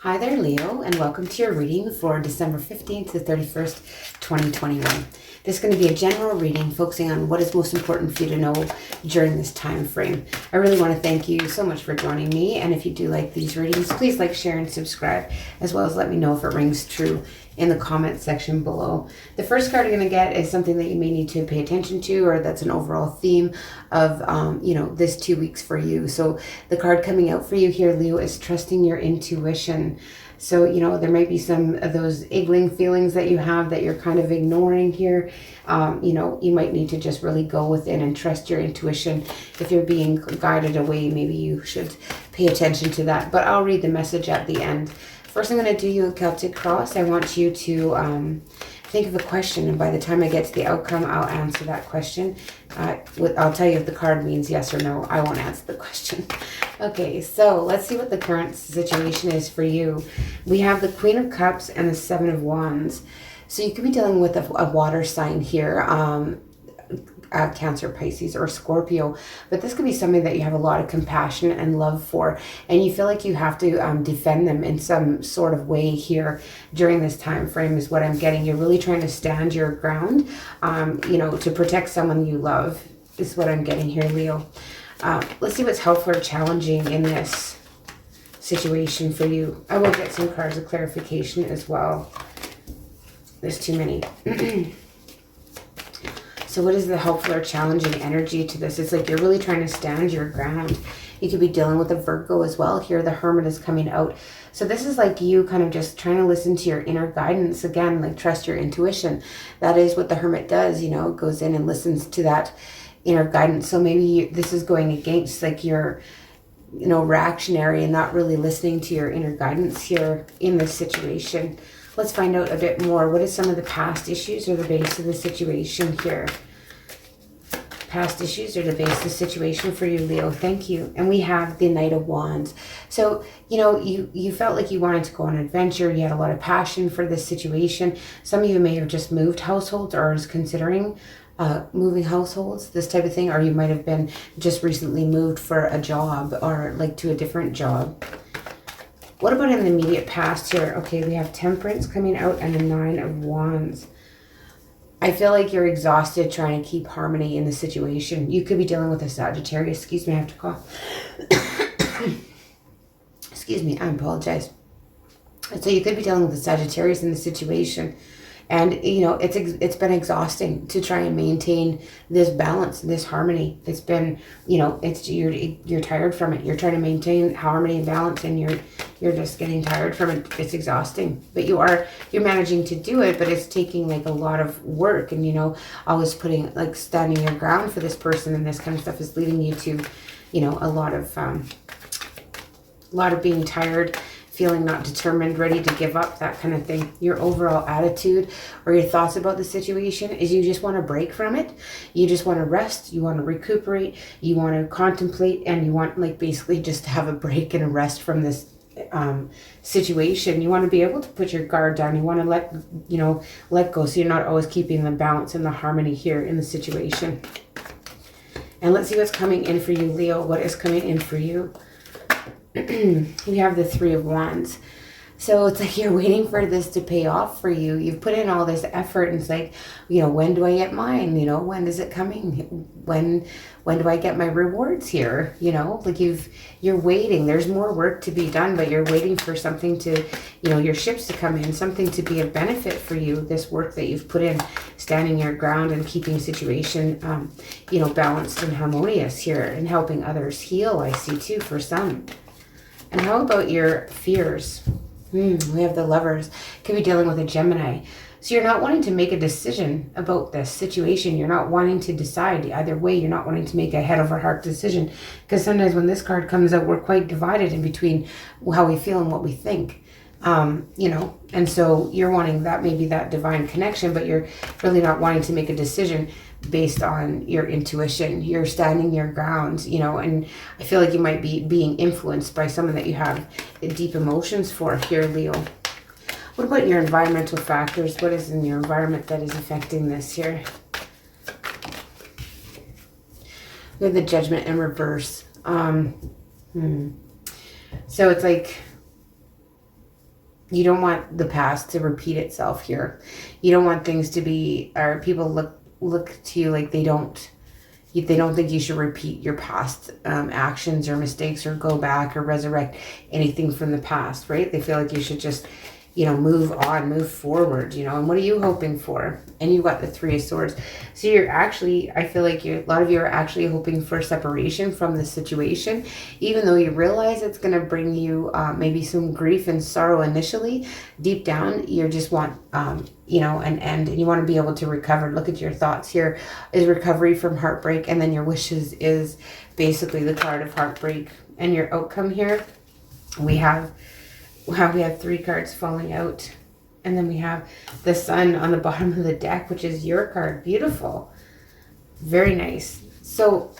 Hi there, Leo, and welcome to your reading for December 15th to 31st, 2021. This is going to be a general reading focusing on what is most important for you to know during this time frame. I really want to thank you so much for joining me, and if you do like these readings, please like, share, and subscribe, as well as let me know if it rings true in the comment section below. The first card you're going to get is something that you may need to pay attention to, or that's an overall theme of, this 2 weeks for you. So the card coming out for you here, Leo, is trusting your intuition. So, there might be some of those iggling feelings that you have that you're kind of ignoring here. You might need to just really go within and trust your intuition. If you're being guided away, maybe you should pay attention to that. But I'll read the message at the end. First, I'm going to do you a Celtic Cross. I want you to think of a question, and by the time I get to the outcome, I'll answer that question. I'll tell you if the card means yes or no. I won't answer the question. Okay, so let's see what the current situation is for you. We have the Queen of Cups and the Seven of Wands. So you could be dealing with a water sign here. Cancer, Pisces, or Scorpio, but this could be something that you have a lot of compassion and love for, and you feel like you have to defend them in some sort of way here during this time frame is what I'm getting. You're really trying to stand your ground, to protect someone you love is what I'm getting here, Leo. Let's see what's helpful or challenging in this situation for you. I will get some cards of clarification as well. There's too many. So what is the helpful or challenging energy to this? It's like you're really trying to stand your ground. You could be dealing with a Virgo as well. Here, the Hermit is coming out. So this is like you kind of just trying to listen to your inner guidance. Again, like trust your intuition. That is what the Hermit does, it goes in and listens to that inner guidance. So maybe this is going against like your, reactionary and not really listening to your inner guidance here in this situation. Let's find out a bit more. What is some of the past issues or the base of the situation here? Past issues or the base of the situation for you, Leo. Thank you. And we have the Knight of Wands. So, you felt like you wanted to go on an adventure. You had a lot of passion for this situation. Some of you may have just moved households or is considering moving households, this type of thing. Or you might have been just recently moved for a job or like to a different job. What about in the immediate past here? Okay, we have Temperance coming out and the Nine of Wands. I feel like you're exhausted trying to keep harmony in the situation. You could be dealing with a Sagittarius. Excuse me, I have to cough. Excuse me, I apologize. So you could be dealing with a Sagittarius in the situation. And, it's been exhausting to try and maintain this balance, this harmony. It's been, you're tired from it. You're trying to maintain harmony and balance, and you're just getting tired from it. It's exhausting, but you're managing to do it, but it's taking like a lot of work, and, always putting like standing your ground for this person, and this kind of stuff is leading you to, a lot of being tired, feeling not determined, ready to give up, that kind of thing. Your overall attitude or your thoughts about the situation is you just want to break from it. You just want to rest. You want to recuperate. You want to contemplate, and you want like basically just to have a break and a rest from this situation. You want to be able to put your guard down. You want to let go, so you're not always keeping the balance and the harmony here in the situation. And let's see what's coming in for you, Leo. What is coming in for you? We have the Three of Wands. So it's like you're waiting for this to pay off for you. You've put in all this effort, and it's like, when do I get mine? When is it coming? When do I get my rewards here? Like you're waiting. There's more work to be done, but you're waiting for something to, your ships to come in, something to be a benefit for you. This work that you've put in, standing your ground and keeping situation, balanced and harmonious here, and helping others heal. I see too for some. And how about your fears? We have the Lovers. Could be dealing with a Gemini. So you're not wanting to make a decision about this situation. You're not wanting to decide either way. You're not wanting to make a head over heart decision. Because sometimes when this card comes out, we're quite divided in between how we feel and what we think. And so you're wanting that, maybe that divine connection, but you're really not wanting to make a decision based on your intuition. You're standing your ground, and I feel like you might be being influenced by someone that you have deep emotions for here, Leo. What about your environmental factors? What is in your environment that is affecting this here? We have the Judgment in reverse. So it's like you don't want the past to repeat itself here. You don't want things to be, or people look to you like they don't think you should repeat your past actions or mistakes or go back or resurrect anything from the past, right? They feel like you should just, move on, move forward, and what are you hoping for? And you've got the Three of Swords. So you're actually, I feel like a lot of you are actually hoping for separation from this situation, even though you realize it's going to bring you maybe some grief and sorrow initially. Deep down, you just want, an end, and you want to be able to recover. Look at your thoughts here is recovery from heartbreak, and then your wishes is basically the card of heartbreak. And your outcome here, we have 3 cards falling out, and then we have the Sun on the bottom of the deck, which is your card. Beautiful, very nice. So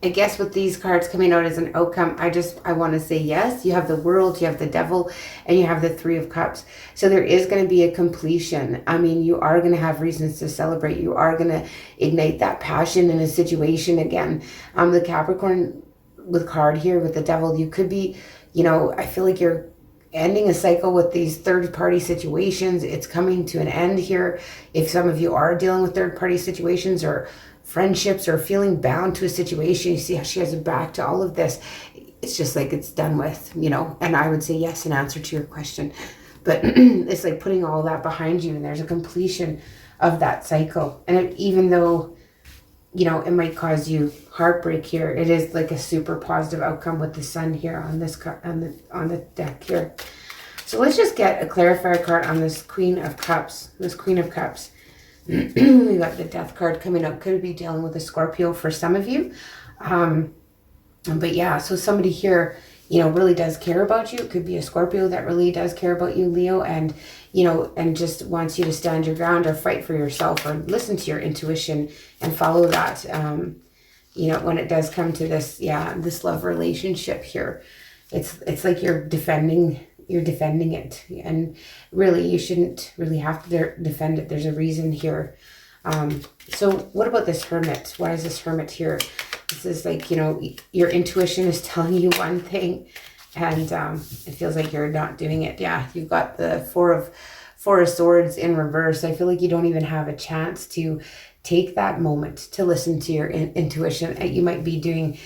I guess with these cards coming out as an outcome, I want to say yes. You have the World, you have the Devil, and you have the Three of Cups. So there is going to be a completion. I mean, you are going to have reasons to celebrate. You are going to ignite that passion in a situation again. The Capricorn with card here with the Devil, you could be, I feel like you're ending a cycle with these third-party situations. It's coming to an end here. If some of you are dealing with third-party situations or friendships or feeling bound to a situation, you see how she has a back to all of this. It's just like it's done with, and I would say yes in answer to your question. But it's like putting all that behind you, and there's a completion of that cycle. And even though, it might cause you heartbreak here, it is like a super positive outcome with the Sun here on this on the deck here. So let's just get a clarifier card on this Queen of Cups. We got the Death card coming up. Could be dealing with a Scorpio for some of you. But yeah, so somebody here, really does care about you. It could be a Scorpio that really does care about you, Leo, and and just wants you to stand your ground or fight for yourself or listen to your intuition and follow that. When it does come to this, this love relationship here, it's like you're defending it, and really you shouldn't really have to defend it. There's a reason here. So what about this Hermit? Why is this Hermit here? This is like, your intuition is telling you one thing, and it feels like you're not doing it. Yeah, you've got the Four of Swords in reverse. I feel like you don't even have a chance to take that moment to listen to your intuition. You might be doing,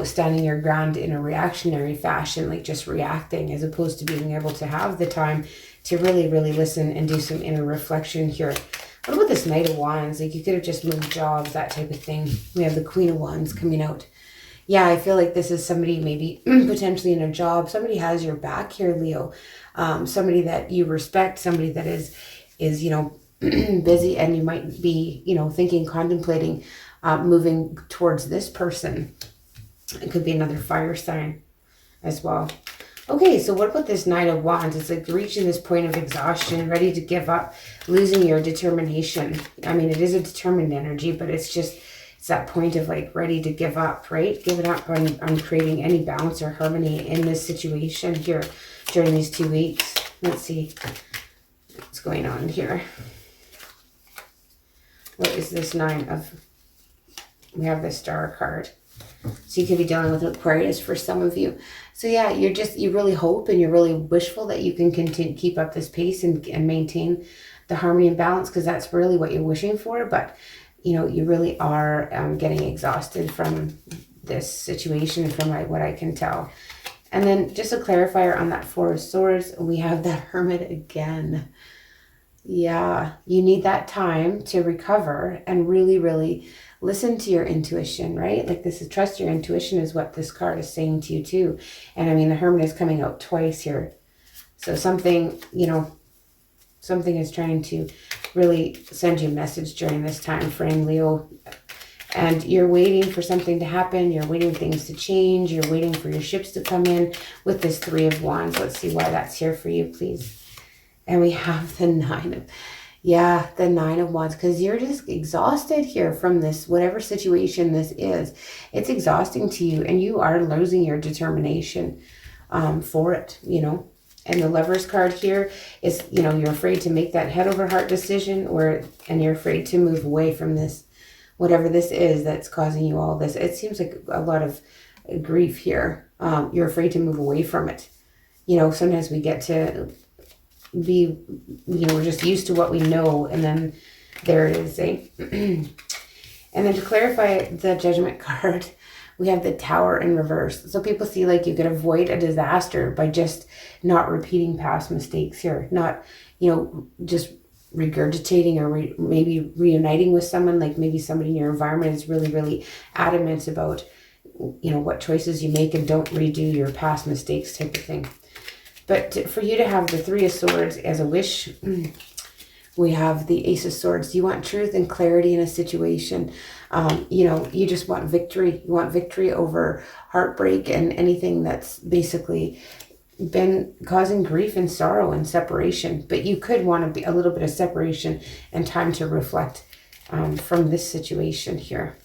standing your ground in a reactionary fashion, like just reacting, as opposed to being able to have the time to really, really listen and do some inner reflection here. What about this Knight of Wands? Like you could have just moved jobs, that type of thing. We have the Queen of Wands coming out. Yeah, I feel like this is somebody maybe potentially in a job. Somebody has your back here, Leo. Somebody that you respect, somebody that is busy, and you might be, thinking, contemplating, moving towards this person. It could be another fire sign as well. Okay, so what about this Knight of Wands? It's like reaching this point of exhaustion, ready to give up, losing your determination. I mean, it is a determined energy, but it's that point of like ready to give up, right? Giving up on creating any balance or harmony in this situation here during these 2 weeks. Let's see what's going on here. What is this we have the Star card. So you could be dealing with Aquarius for some of you. So yeah, you really hope and you're really wishful that you can keep up this pace and maintain the harmony and balance, because that's really what you're wishing for. But, you really are getting exhausted from this situation from what I can tell. And then just a clarifier on that Four of Swords, we have that Hermit again. Yeah, you need that time to recover and really, really listen to your intuition, right? Like trust your intuition is what this card is saying to you too. And I mean, the Hermit is coming out twice here. So something is trying to really send you a message during this time frame, Leo. And you're waiting for something to happen. You're waiting things to change. You're waiting for your ships to come in with this Three of Wands. Let's see why that's here for you, please. And we have the Nine of Wands, because you're just exhausted here from this, whatever situation this is. It's exhausting to you, and you are losing your determination for it, And the Lover's card here is, you're afraid to make that head over heart decision, and you're afraid to move away from this, whatever this is that's causing you all this. It seems like a lot of grief here. You're afraid to move away from it. Sometimes we get to be, we're just used to what we know, and then there it is, eh? And then to clarify the Judgment card, we have the Tower in reverse. So people see like you could avoid a disaster by just not repeating past mistakes here, not, just regurgitating or maybe reuniting with someone. Like maybe somebody in your environment is really, really adamant about, what choices you make and don't redo your past mistakes type of thing. But for you to have the Three of Swords as a wish, we have the Ace of Swords. You want truth and clarity in a situation. You just want victory. You want victory over heartbreak and anything that's basically been causing grief and sorrow and separation. But you could want to be a little bit of separation and time to reflect from this situation here.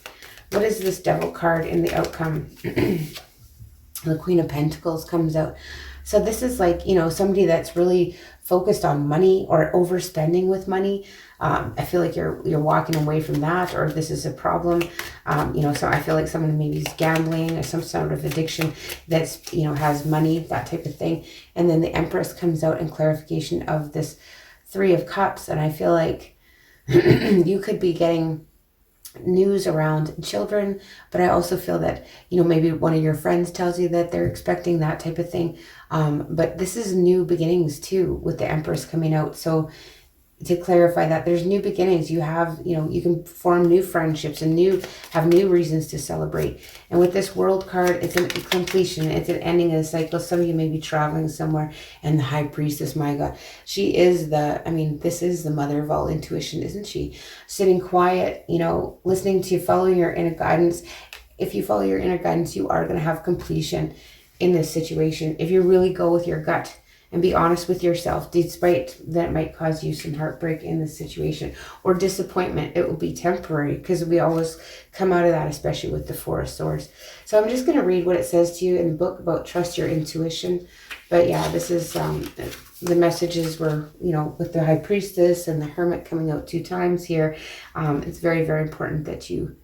What is this Devil card in the outcome? The Queen of Pentacles comes out. So this is like, somebody that's really focused on money or overspending with money. I feel like you're walking away from that, or this is a problem. So I feel like someone maybe is gambling or some sort of addiction that's, has money, that type of thing. And then the Empress comes out in clarification of this Three of Cups. And I feel like you could be getting news around children, but I also feel that, maybe one of your friends tells you that they're expecting that type of thing. But this is new beginnings too, with the Empress coming out. So to clarify that there's new beginnings, you have, you can form new friendships and have new reasons to celebrate. And with this World card, it's a completion, it's an ending of the cycle. Some of you may be traveling somewhere, and the High Priestess, my God, she is this is the mother of all intuition, isn't she? Sitting quiet, listening to, following your inner guidance. If you follow your inner guidance, you are going to have completion in this situation. If you really go with your gut and be honest with yourself, despite that it might cause you some heartbreak in this situation or disappointment, it will be temporary, because we always come out of that, especially with the Four of Swords. So I'm just going to read what it says to you in the book about trust your intuition. But yeah, this is the messages were, with the High Priestess and the Hermit coming out 2 times here. It's very, very important that you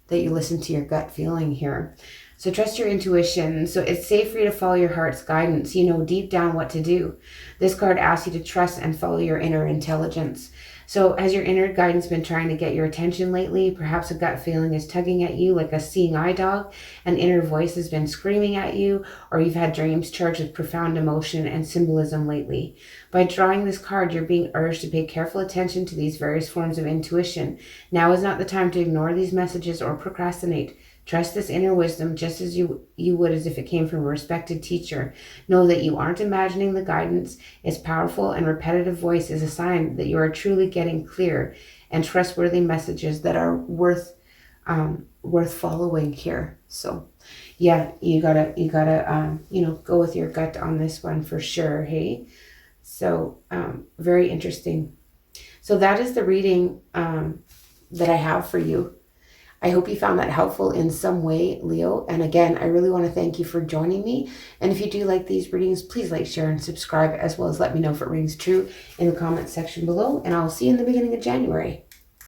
listen to your gut feeling here. So trust your intuition. So it's safe for you to follow your heart's guidance. You know deep down what to do. This card asks you to trust and follow your inner intelligence. So has your inner guidance been trying to get your attention lately? Perhaps a gut feeling is tugging at you like a seeing eye dog. An inner voice has been screaming at you, or you've had dreams charged with profound emotion and symbolism lately. By drawing this card, you're being urged to pay careful attention to these various forms of intuition. Now is not the time to ignore these messages or procrastinate. Trust this inner wisdom just as you would as if it came from a respected teacher. Know that you aren't imagining the guidance. Its powerful and repetitive voice is a sign that you are truly getting clear and trustworthy messages that are worth following here. So yeah, you gotta go with your gut on this one for sure. Hey, so very interesting. So that is the reading that I have for you. I hope you found that helpful in some way, Leo. And again, I really want to thank you for joining me. And if you do like these readings, please like, share, and subscribe, as well as let me know if it rings true in the comments section below. And I'll see you in the beginning of January.